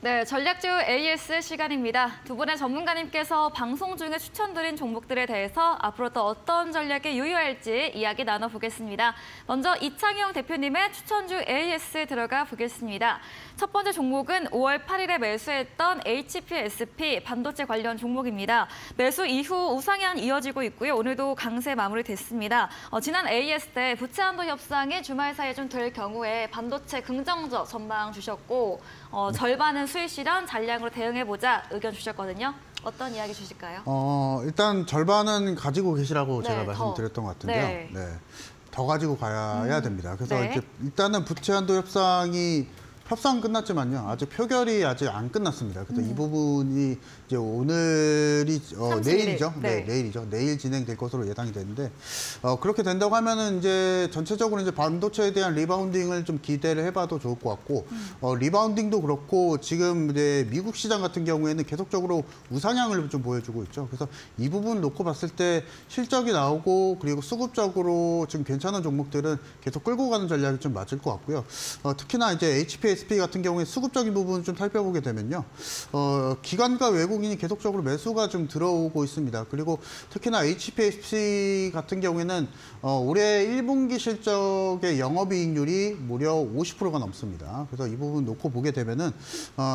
네, 전략주 AS 시간입니다. 두 분의 전문가님께서 방송 중에 추천드린 종목들에 대해서 앞으로 또 어떤 전략이 유효할지 이야기 나눠보겠습니다. 먼저 이창용 대표님의 추천주 AS 들어가 보겠습니다. 첫 번째 종목은 5월 8일에 매수했던 HPSP 반도체 관련 종목입니다. 매수 이후 우상향 이어지고 있고요. 오늘도 강세 마무리됐습니다. 지난 AS 때 부채한도 협상이 주말 사이에 좀 될 경우에 반도체 긍정적 전망 주셨고 절반은 수익 실현, 잔량으로 대응해보자 의견 주셨거든요. 어떤 이야기 주실까요? 일단 절반은 가지고 계시라고 네, 제가 말씀드렸던 것 같은데요. 네. 더 가지고 가야 됩니다. 그래서 네. 이제 일단은 부채한도 협상 끝났지만요. 아직 표결이 아직 안 끝났습니다. 그래서 이 부분이 이제 오늘이 내일이죠. 네. 내일이죠. 내일 진행될 것으로 예상이 되는데 그렇게 된다고 하면은 이제 전체적으로 이제 반도체에 대한 리바운딩을 좀 기대를 해봐도 좋을 것 같고 리바운딩도 그렇고 지금 이제 미국 시장 같은 경우에는 계속적으로 우상향을 좀 보여주고 있죠. 그래서 이 부분 놓고 봤을 때 실적이 나오고 그리고 수급적으로 지금 괜찮은 종목들은 계속 끌고 가는 전략이 좀 맞을 것 같고요. 특히나 이제 HPSP 같은 경우에 수급적인 부분 좀 살펴보게 되면요. 기관과 외국인이 계속적으로 매수가 좀 들어오고 있습니다. 그리고 특히나 HPSP 같은 경우에는 올해 1분기 실적의 영업이익률이 무려 50%가 넘습니다. 그래서 이 부분 놓고 보게 되면은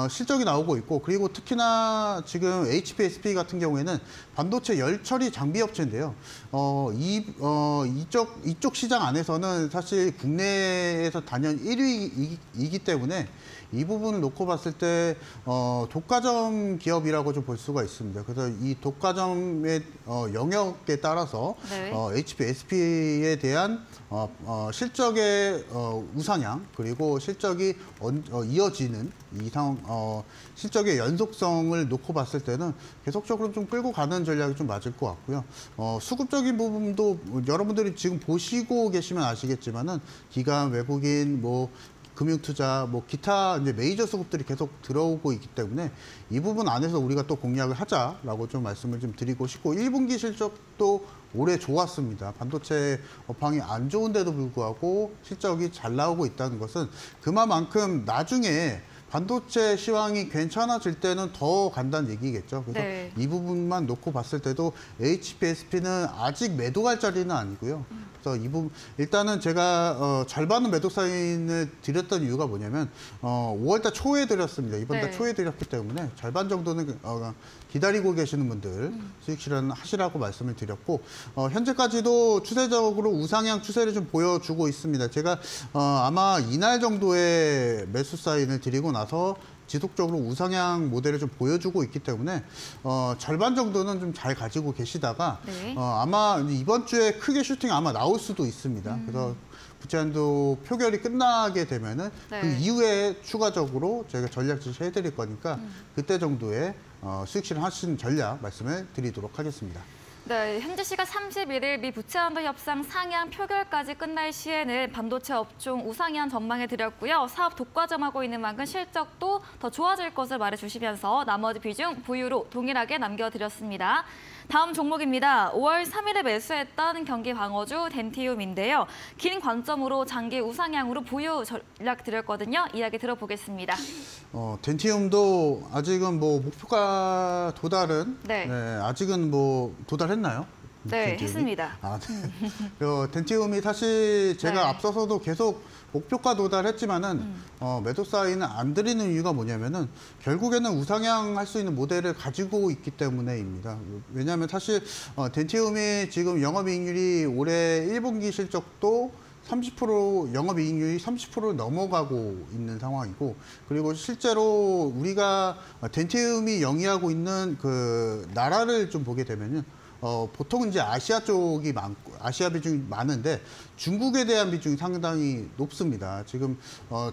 실적이 나오고 있고 그리고 특히나 지금 HPSP 같은 경우에는 반도체 열처리 장비 업체인데요. 이쪽 시장 안에서는 사실 국내에서 단연 1위이기 때문에 이 부분을 놓고 봤을 때 독과점 기업이라고 좀 볼 수가 있습니다. 그래서 이 독과점의 영역에 따라서 네. HPSP에 대한 실적의 우상향 그리고 실적이 이어지는 실적의 연속성을 놓고 봤을 때는 계속적으로 좀 끌고 가는 전략이 좀 맞을 것 같고요. 수급적인 부분도 여러분들이 지금 보시고 계시면 아시겠지만은 기관, 외국인, 금융투자, 기타 이제 메이저 수급들이 계속 들어오고 있기 때문에 이 부분 안에서 우리가 또 공략을 하자라고 좀 말씀을 좀 드리고 싶고 1분기 실적도 올해 좋았습니다. 반도체 업황이 안 좋은데도 불구하고 실적이 잘 나오고 있다는 것은 그만큼 나중에 반도체 시황이 괜찮아질 때는 더 간다는 얘기겠죠. 그래서 네. 이 부분만 놓고 봤을 때도 HPSP는 아직 매도 갈 자리는 아니고요. 그래서 이 부분 일단은 제가 절반은 매도 사인을 드렸던 이유가 뭐냐면 5월달 초에 드렸습니다. 이번 달 네. 초에 드렸기 때문에 절반 정도는 기다리고 계시는 분들 수익 실현 하시라고 말씀을 드렸고 현재까지도 추세적으로 우상향 추세를 좀 보여주고 있습니다. 제가 아마 이날 정도의 매수 사인을 드리고 나서 지속적으로 우상향 모델을 좀 보여주고 있기 때문에 절반 정도는 좀 잘 가지고 계시다가 네. 아마 이번 주에 크게 슈팅이 아마 나올 수도 있습니다. 그래서 부채한도 표결이 끝나게 되면은 네. 그 이후에 추가적으로 저희가 전략 지시해드릴 거니까 그때 정도에 수익 실현하신 전략 말씀을 드리도록 하겠습니다. 네, 현재 시각 31일 미 부채한도 협상 상향 표결까지 끝날 시에는 반도체 업종 우상향 전망해 드렸고요. 사업 독과점하고 있는 만큼 실적도 더 좋아질 것을 말해주시면서 나머지 비중 부유로 동일하게 남겨드렸습니다. 다음 종목입니다. 5월 3일에 매수했던 경기 광어주 덴티움인데요. 긴 관점으로 장기 우상향으로 보유 전략 드렸거든요. 이야기 들어보겠습니다. 덴티움도 아직은 목표가 도달은 아직은 도달했나요? 네, 덴티움이? 했습니다. 네. 덴티움이 사실 제가 앞서서도 계속 목표가 도달했지만은 매도 사인을 안 드리는 이유가 뭐냐면은 결국에는 우상향 할 수 있는 모델을 가지고 있기 때문에입니다. 왜냐하면 사실 덴티움이 지금 영업이익률이 올해 1분기 실적도 30% 영업이익률이 30%를 넘어가고 있는 상황이고 그리고 실제로 우리가 덴티움이 영위하고 있는 그 나라를 좀 보게 되면은 보통 이제 아시아 쪽이 많고 아시아 비중이 많은데 중국에 대한 비중이 상당히 높습니다. 지금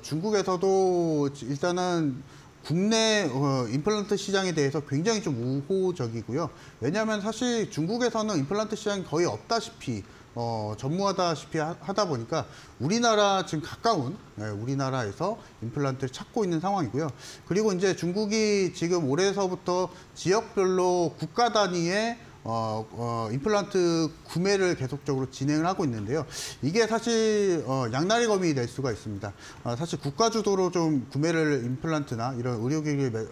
중국에서도 일단은 국내 임플란트 시장에 대해서 굉장히 좀 우호적이고요. 왜냐하면 사실 중국에서는 임플란트 시장이 거의 없다시피 전무하다시피 하다 보니까 우리나라 지금 가까운 우리나라에서 임플란트를 찾고 있는 상황이고요. 그리고 이제 중국이 지금 올해서부터 지역별로 국가 단위의 임플란트 구매를 계속적으로 진행을 하고 있는데요. 이게 사실 양날의 검이 될 수가 있습니다. 사실 국가 주도로 좀 구매를 임플란트나 이런 의료기기를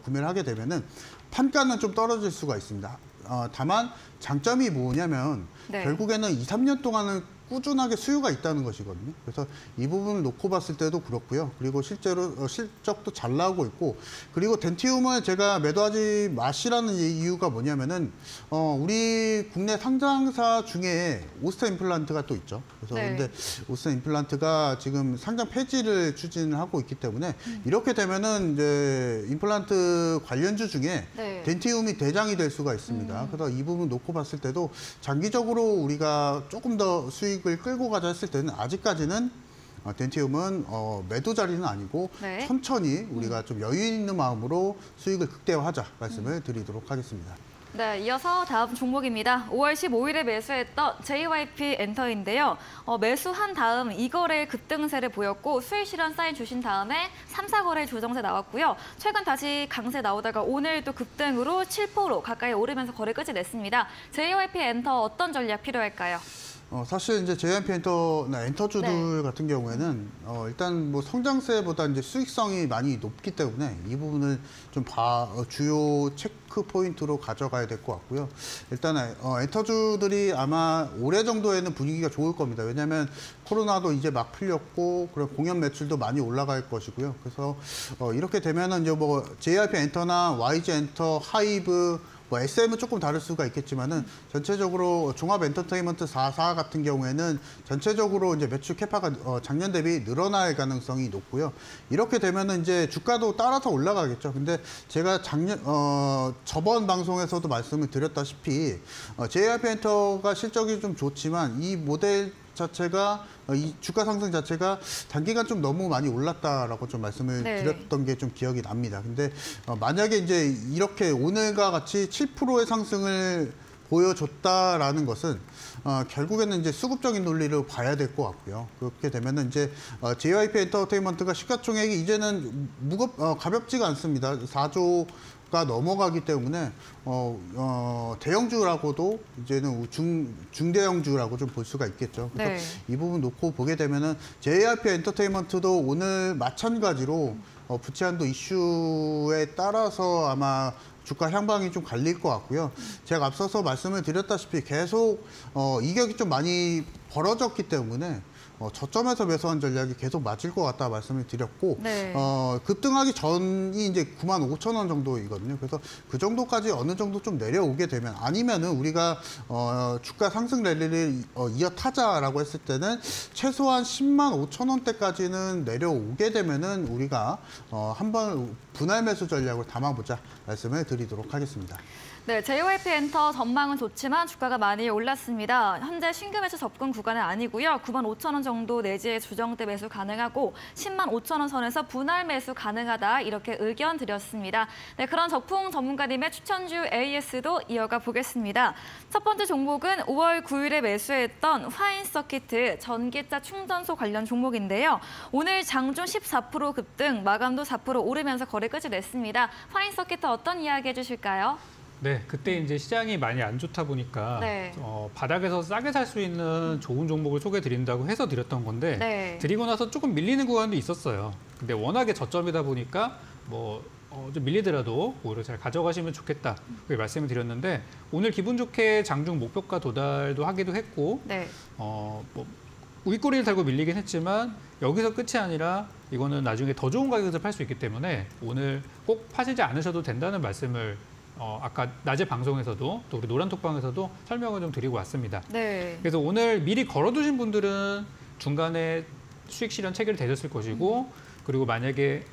구매를 하게 되면은 판가는 좀 떨어질 수가 있습니다. 다만 장점이 뭐냐면 네. 결국에는 2, 3년 동안은 꾸준하게 수요가 있다는 것이거든요. 그래서 이 부분을 놓고 봤을 때도 그렇고요. 그리고 실제로 실적도 잘 나오고 있고, 그리고 덴티움을 제가 매도하지 마시라는 이유가 뭐냐면은 우리 국내 상장사 중에 오스타 임플란트가 또 있죠. 그래서 네. 근데 오스타 임플란트가 지금 상장 폐지를 추진을 하고 있기 때문에 이렇게 되면은 이제 임플란트 관련주 중에 네. 덴티움이 대장이 될 수가 있습니다. 그래서 이 부분 놓고 봤을 때도 장기적으로 우리가 조금 더 수익을 끌고 가자 했을 때는 아직까지는 덴티움은 매도 자리는 아니고 네. 천천히 우리가 좀 여유 있는 마음으로 수익을 극대화하자 말씀을 드리도록 하겠습니다. 네, 이어서 다음 종목입니다. 5월 15일에 매수했던 JYP 엔터인데요. 매수한 다음 2거래 급등세를 보였고 수익 실현 사인 주신 다음에 3, 4거래 조정세 나왔고요. 최근 다시 강세 나오다가 오늘 또 급등으로 7% 가까이 오르면서 거래 끝이 냈습니다. JYP 엔터 어떤 전략 필요할까요? 사실 이제 JYP 엔터주들 같은 경우에는 일단 뭐 성장세보다 이제 수익성이 많이 높기 때문에 이 부분을 좀 주요 체크 포인트로 가져가야 될 것 같고요. 일단 엔터주들이 아마 올해 정도에는 분위기가 좋을 겁니다. 왜냐하면 코로나도 이제 막 풀렸고 그리고 공연 매출도 많이 올라갈 것이고요. 그래서 이렇게 되면은 이제 뭐 JYP 엔터나 YG 엔터, 하이브 뭐 SM은 조금 다를 수가 있겠지만은 전체적으로 종합 엔터테인먼트 4사 같은 경우에는 전체적으로 이제 매출 캐파가 작년 대비 늘어날 가능성이 높고요. 이렇게 되면은 이제 주가도 따라서 올라가겠죠. 근데 제가 저번 방송에서도 말씀을 드렸다시피 JYP 엔터가 실적이 좀 좋지만 이 모델 자체가 이 주가 상승 자체가 단기간 좀 너무 많이 올랐다라고 좀 말씀을 드렸던 게 좀 기억이 납니다. 근데 만약에 이제 이렇게 오늘과 같이 7%의 상승을 보여줬다라는 것은 결국에는 이제 수급적인 논리를 봐야 될 것 같고요. 그렇게 되면은 이제 JYP 엔터테인먼트가 시가총액이 이제는 가볍지가 않습니다. 4조가 넘어가기 때문에 대형주라고도 이제는 중대형주라고 좀 볼 수가 있겠죠. 그래서 이 부분 놓고 보게 되면은 JYP 엔터테인먼트도 오늘 마찬가지로 부채한도 이슈에 따라서 아마 주가 향방이 좀 갈릴 것 같고요. 제가 앞서서 말씀을 드렸다시피 계속 이격이 좀 많이 벌어졌기 때문에 저점에서 매수한 전략이 계속 맞을 것 같다 말씀을 드렸고 급등하기 전이 이제 95,000원 정도이거든요. 그래서 그 정도까지 어느 정도 좀 내려오게 되면 아니면은 우리가 주가 상승 랠리를 이어타자라고 했을 때는 최소한 105,000원대까지는 내려오게 되면은 우리가 한번 분할 매수 전략을 담아보자 말씀을 드리도록 하겠습니다. 네, JYP 엔터 전망은 좋지만 주가가 많이 올랐습니다. 현재 신규 매수 접근 구간은 아니고요. 95,000원 정도 내지의 조정대 매수 가능하고 105,000원 선에서 분할 매수 가능하다 이렇게 의견 드렸습니다. 네, 그런 적풍 전문가님의 추천주 AS도 이어가 보겠습니다. 첫 번째 종목은 5월 9일에 매수했던 화인서키트 전기차 충전소 관련 종목인데요. 오늘 장중 14% 급등, 마감도 4% 오르면서 거래 끝이 냈습니다. 화인서키트 어떤 이야기 해주실까요? 네, 그때 이제 시장이 많이 안 좋다 보니까 바닥에서 싸게 살 수 있는 좋은 종목을 소개드린다고 해서 드렸던 건데 드리고 나서 조금 밀리는 구간도 있었어요. 근데 워낙에 저점이다 보니까 좀 밀리더라도 오히려 잘 가져가시면 좋겠다 그렇게 말씀을 드렸는데 오늘 기분 좋게 장중 목표가 도달도 하기도 했고 윗꼬리를 달고 밀리긴 했지만 여기서 끝이 아니라 이거는 나중에 더 좋은 가격에서 팔 수 있기 때문에 오늘 꼭 파시지 않으셔도 된다는 말씀을 아까 낮에 방송에서도 또 우리 노란톡방에서도 설명을 좀 드리고 왔습니다. 그래서 오늘 미리 걸어두신 분들은 중간에 수익 실현 체결이 되셨을 것이고 그리고 만약에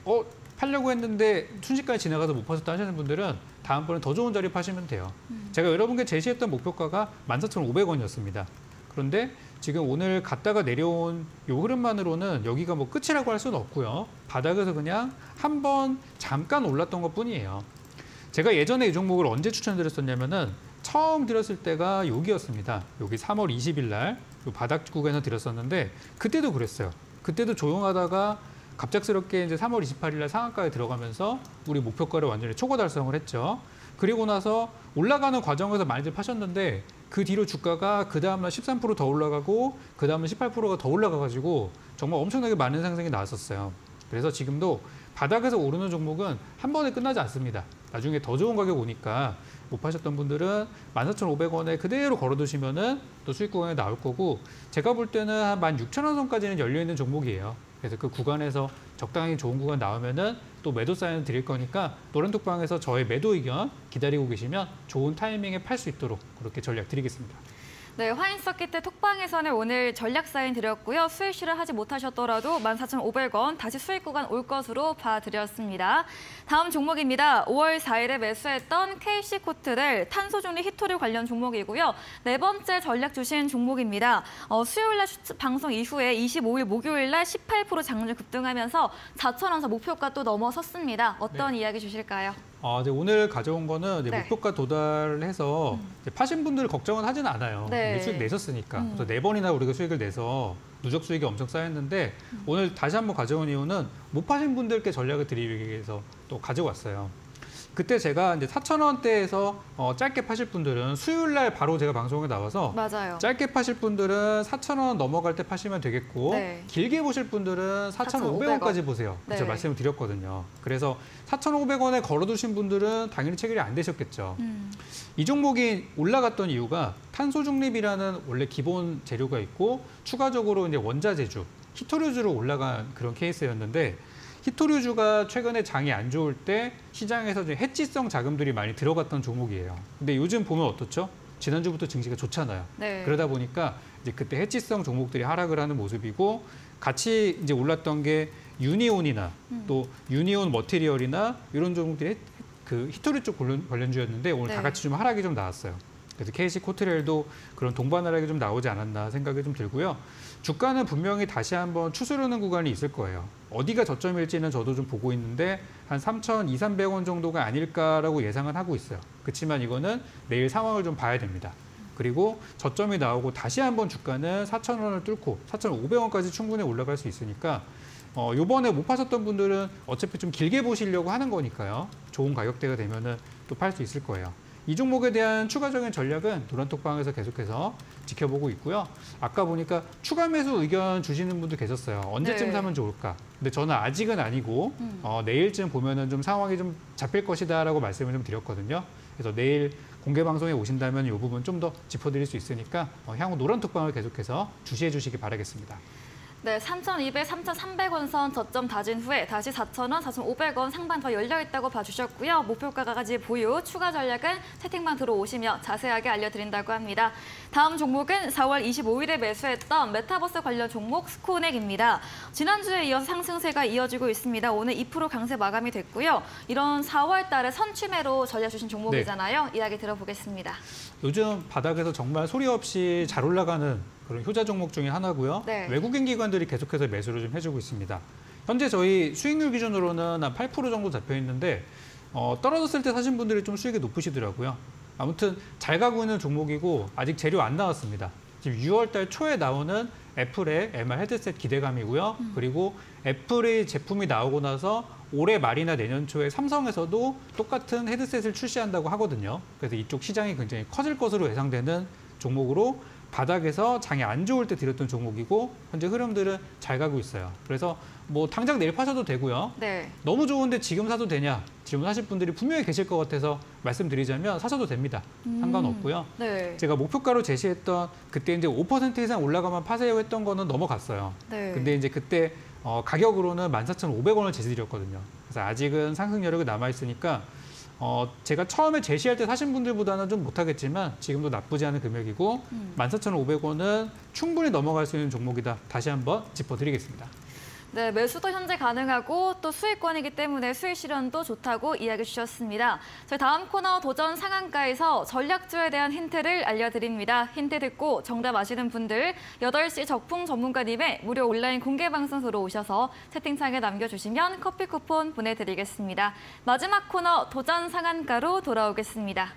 팔려고 했는데 순식간에 지나가서 못 파셨다 하시는 분들은 다음번에 더 좋은 자리 파시면 돼요. 제가 여러분께 제시했던 목표가가 14,500원이었습니다. 그런데 지금 오늘 갔다가 내려온 요 흐름만으로는 여기가 뭐 끝이라고 할 수는 없고요. 바닥에서 그냥 한번 잠깐 올랐던 것뿐이에요. 제가 예전에 이 종목을 언제 추천드렸었냐면은 처음 드렸을 때가 여기였습니다. 여기 3월 20일 날 바닥 구간에서 드렸었는데 그때도 그랬어요. 그때도 조용하다가 갑작스럽게 이제 3월 28일 날 상한가에 들어가면서 우리 목표가를 완전히 초과 달성을 했죠. 그리고 나서 올라가는 과정에서 많이들 파셨는데 그 뒤로 주가가 그 다음날 13%더 올라가고 그 다음날 18%가 더 올라가가지고 정말 엄청나게 많은 상승이 나왔었어요. 그래서 지금도 바닥에서 오르는 종목은 한 번에 끝나지 않습니다. 나중에 더 좋은 가격 오니까 못 파셨던 분들은 14,500원에 그대로 걸어두시면은 또 수익 구간에 나올 거고, 제가 볼 때는 한 16,000원 선까지는 열려있는 종목이에요. 그래서 그 구간에서 적당히 좋은 구간 나오면은 또 매도 사인을 드릴 거니까 노란톡방에서 저의 매도 의견 기다리고 계시면 좋은 타이밍에 팔 수 있도록 그렇게 전략 드리겠습니다. 네, 화인서킷 톡방에서는 오늘 전략 사인 드렸고요. 수익 실현 하지 못하셨더라도 14,500원 다시 수익 구간 올 것으로 봐드렸습니다. 다음 종목입니다. 5월 4일에 매수했던 KC코트렐 탄소중립 히토류 관련 종목이고요. 네 번째 전략 주신 종목입니다. 수요일 날 방송 이후에 25일 목요일 날 18% 장중 급등하면서 4,000원 목표가 또 넘어섰습니다. 어떤 이야기 주실까요? 이제 오늘 가져온 거는 이제 네. 목표가 도달해서 이제 파신 분들 걱정은 하진 않아요. 네. 수익 내셨으니까. 그래서 4번이나 우리가 수익을 내서 누적 수익이 엄청 쌓였는데 오늘 다시 한번 가져온 이유는 못 파신 분들께 전략을 드리기 위해서 또 가져왔어요. 그때 제가 이제 4,000원대에서 짧게 파실 분들은 수요일 날 바로 제가 방송에 나와서 맞아요. 짧게 파실 분들은 4,000원 넘어갈 때 파시면 되겠고 네. 길게 보실 분들은 4,500원까지 보세요. 네. 제가 말씀을 드렸거든요. 그래서 4,500원에 걸어두신 분들은 당연히 체결이 안 되셨겠죠. 이 종목이 올라갔던 이유가 탄소 중립이라는 원래 기본 재료가 있고 추가적으로 이제 원자재주, 히토류주로 올라간 그런 케이스였는데, 히토류주가 최근에 장이 안 좋을 때 시장에서 좀 해지성 자금들이 많이 들어갔던 종목이에요. 근데 요즘 보면 어떻죠? 지난주부터 증시가 좋잖아요. 네. 그러다 보니까 이제 그때 해지성 종목들이 하락을 하는 모습이고, 같이 이제 올랐던 게 유니온이나 또 유니온 머티리얼이나 이런 종목들이 그 히토류 쪽 관련주였는데 오늘 네. 다 같이 좀 하락이 좀 나왔어요. 그래서 KC코트렐도 그런 동반 하락이 좀 나오지 않았나 생각이 좀 들고요. 주가는 분명히 다시 한번 추스르는 구간이 있을 거예요. 어디가 저점일지는 저도 좀 보고 있는데 한 3,200~300원 정도가 아닐까라고 예상은 하고 있어요. 그렇지만 이거는 내일 상황을 좀 봐야 됩니다. 그리고 저점이 나오고 다시 한번 주가는 4,000원을 뚫고 4,500원까지 충분히 올라갈 수 있으니까 요번에 못 파셨던 분들은 어차피 좀 길게 보시려고 하는 거니까요. 좋은 가격대가 되면은 또 팔 수 있을 거예요. 이 종목에 대한 추가적인 전략은 노란톡방에서 계속해서 지켜보고 있고요. 아까 보니까 추가 매수 의견 주시는 분도 계셨어요. 언제쯤 네. 사면 좋을까? 근데 저는 아직은 아니고 내일쯤 보면은 좀 상황이 좀 잡힐 것이다라고 말씀을 좀 드렸거든요. 그래서 내일 공개 방송에 오신다면 이 부분 좀 더 짚어드릴 수 있으니까 향후 노란톡방을 계속해서 주시해 주시기 바라겠습니다. 네, 3,200, 3,300원 선 저점 다진 후에 다시 4,000원, 4,500원 상반 더 열려있다고 봐주셨고요. 목표가까지 보유, 추가 전략은 채팅방 들어오시면 자세하게 알려드린다고 합니다. 다음 종목은 4월 25일에 매수했던 메타버스 관련 종목 스코넥입니다. 지난주에 이어서 상승세가 이어지고 있습니다. 오늘 2% 강세 마감이 됐고요. 이런 4월 달에 선취매로 전략 주신 종목이잖아요. 이야기 들어보겠습니다. 요즘 바닥에서 정말 소리 없이 잘 올라가는 그런 효자 종목 중에 하나고요. 네. 외국인 기관들이 계속해서 매수를 좀 해주고 있습니다. 현재 저희 수익률 기준으로는 한 8% 정도 잡혀 있는데 떨어졌을 때 사신 분들이 좀 수익이 높으시더라고요. 아무튼 잘 가고 있는 종목이고 아직 재료 안 나왔습니다. 지금 6월 달 초에 나오는 애플의 MR 헤드셋 기대감이고요. 그리고 애플의 제품이 나오고 나서 올해 말이나 내년 초에 삼성에서도 똑같은 헤드셋을 출시한다고 하거든요. 그래서 이쪽 시장이 굉장히 커질 것으로 예상되는 종목으로 바닥에서 장이 안 좋을 때 들였던 종목이고 현재 흐름들은 잘 가고 있어요. 그래서 뭐 당장 내일 파셔도 되고요. 네. 너무 좋은데 지금 사도 되냐? 질문하실 분들이 분명히 계실 것 같아서 말씀드리자면 사셔도 됩니다. 상관없고요. 네. 제가 목표가로 제시했던 그때 이제 5% 이상 올라가면 파세요 했던 거는 넘어갔어요. 네. 근데 이제 그때 가격으로는 14,500원을 제시드렸거든요. 그래서 아직은 상승 여력이 남아 있으니까 제가 처음에 제시할 때 사신 분들보다는 좀 못하겠지만 지금도 나쁘지 않은 금액이고 14,500원은 충분히 넘어갈 수 있는 종목이다. 다시 한번 짚어드리겠습니다. 네, 매수도 현재 가능하고 또 수익권이기 때문에 수익 실현도 좋다고 이야기 주셨습니다. 저희 다음 코너 도전 상한가에서 전략주에 대한 힌트를 알려드립니다. 힌트 듣고 정답 아시는 분들 8시 적풍 전문가님의 무료 온라인 공개 방송 들어오셔서 채팅창에 남겨주시면 커피 쿠폰 보내드리겠습니다. 마지막 코너 도전 상한가로 돌아오겠습니다.